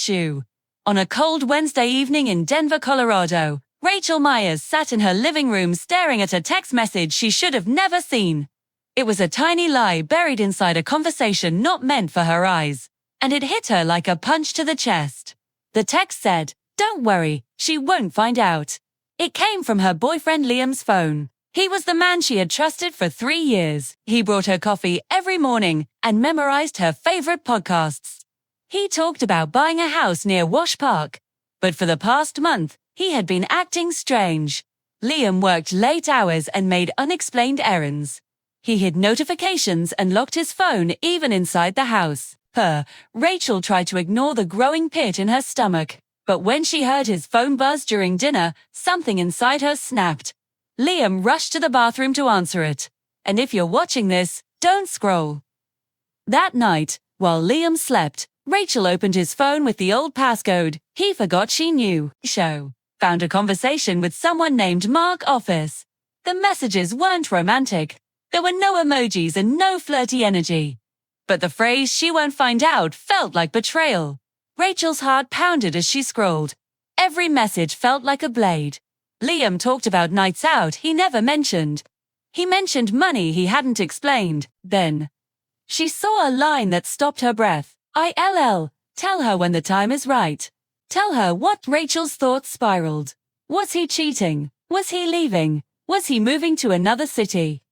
shoe. On a cold Wednesday evening in Denver, Colorado, Rachel Myers sat in her living room staring at a text message she should have never seen. It was a tiny lie buried inside a conversation not meant for her eyes, and it hit her like a punch to the chest. The text said, "Don't worry, she won't find out." It came from her boyfriend Liam's phone. He was the man she had trusted for 3 years. He brought her coffee every morning and memorized her favorite podcasts. He talked about buying a house near Wash Park. But for the past month, he had been acting strange. Liam worked late hours and made unexplained errands. He hid notifications and locked his phone even inside the house. Rachel tried to ignore the growing pit in her stomach. But when she heard his phone buzz during dinner, something inside her snapped. Liam rushed to the bathroom to answer it. And if you're watching this, don't scroll. That night, while Liam slept, Rachel opened his phone with the old passcode he forgot she knew. Found a conversation with someone named Mark Office. The messages weren't romantic. There were no emojis and no flirty energy. But the phrase "she won't find out" felt like betrayal. Rachel's heart pounded as she scrolled. Every message felt like a blade. Liam talked about nights out he never mentioned. He mentioned money he hadn't explained. Then she saw a line that stopped her breath. ILL, tell her when the time is right. Tell her what. Rachel's thoughts spiraled. Was he cheating? Was he leaving? Was he moving to another city?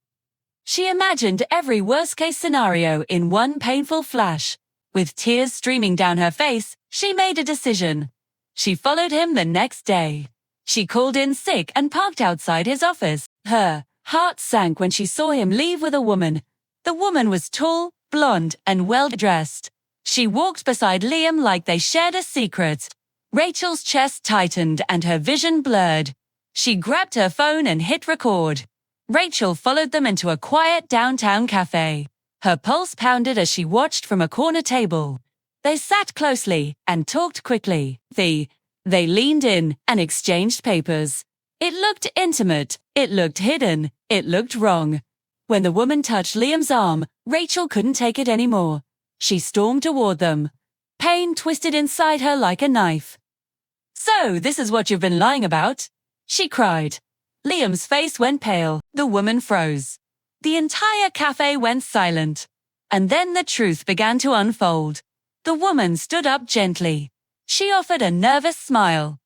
She imagined every worst-case scenario in one painful flash. With tears streaming down her face, she made a decision. She followed him the next day. She called in sick and parked outside his office. Her heart sank when she saw him leave with a woman. The woman was tall, blonde, and well-dressed. She walked beside Liam like they shared a secret. Rachel's chest tightened and her vision blurred. She grabbed her phone and hit record. Rachel followed them into a quiet downtown cafe. Her pulse pounded as she watched from a corner table. They sat closely and talked quickly. They leaned in and exchanged papers. It looked intimate, it looked hidden, it looked wrong. When the woman touched Liam's arm, Rachel couldn't take it anymore. She stormed toward them. Pain twisted inside her like a knife. "So, this is what you've been lying about?" she cried. Liam's face went pale. The woman froze. The entire cafe went silent. And then the truth began to unfold. The woman stood up gently. She offered a nervous smile.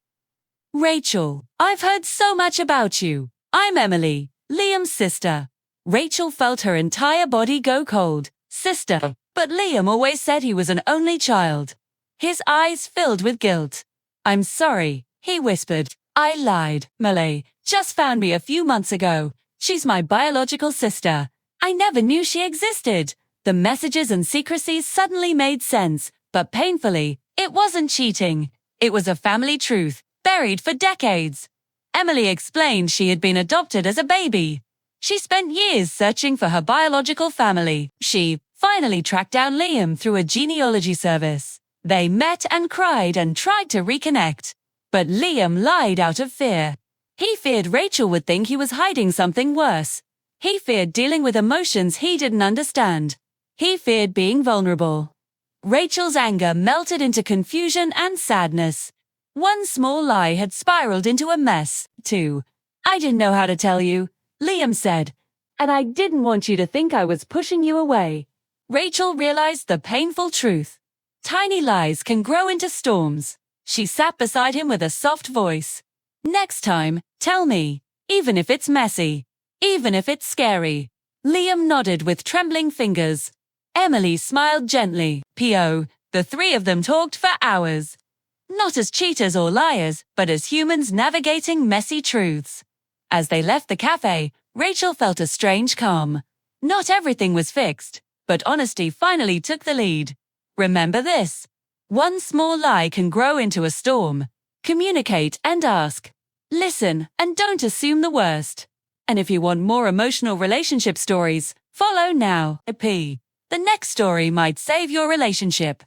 "Rachel, I've heard so much about you. I'm Emily, Liam's sister." Rachel felt her entire body go cold. Sister. But Liam always said he was an only child. His eyes filled with guilt. "I'm sorry," he whispered. "I lied. Malay just found me a few months ago. She's my biological sister. I never knew she existed." The messages and secrecies suddenly made sense, but painfully, it wasn't cheating. It was a family truth, buried for decades. Emily explained she had been adopted as a baby. She spent years searching for her biological family. She finally tracked down Liam through a genealogy service. They met and cried and tried to reconnect. But Liam lied out of fear. He feared Rachel would think he was hiding something worse. He feared dealing with emotions he didn't understand. He feared being vulnerable. Rachel's anger melted into confusion and sadness. One small lie had spiraled into a mess. "I didn't know how to tell you," Liam said. "And I didn't want you to think I was pushing you away." Rachel realized the painful truth. Tiny lies can grow into storms. She sat beside him with a soft voice. "Next time, tell me, even if it's messy, even if it's scary." Liam nodded with trembling fingers. Emily smiled gently. The three of them talked for hours. Not as cheaters or liars, but as humans navigating messy truths. As they left the cafe, Rachel felt a strange calm. Not everything was fixed, but honesty finally took the lead. Remember this. One small lie can grow into a storm. Communicate and ask. Listen and don't assume the worst. And if you want more emotional relationship stories, follow now. The next story might save your relationship.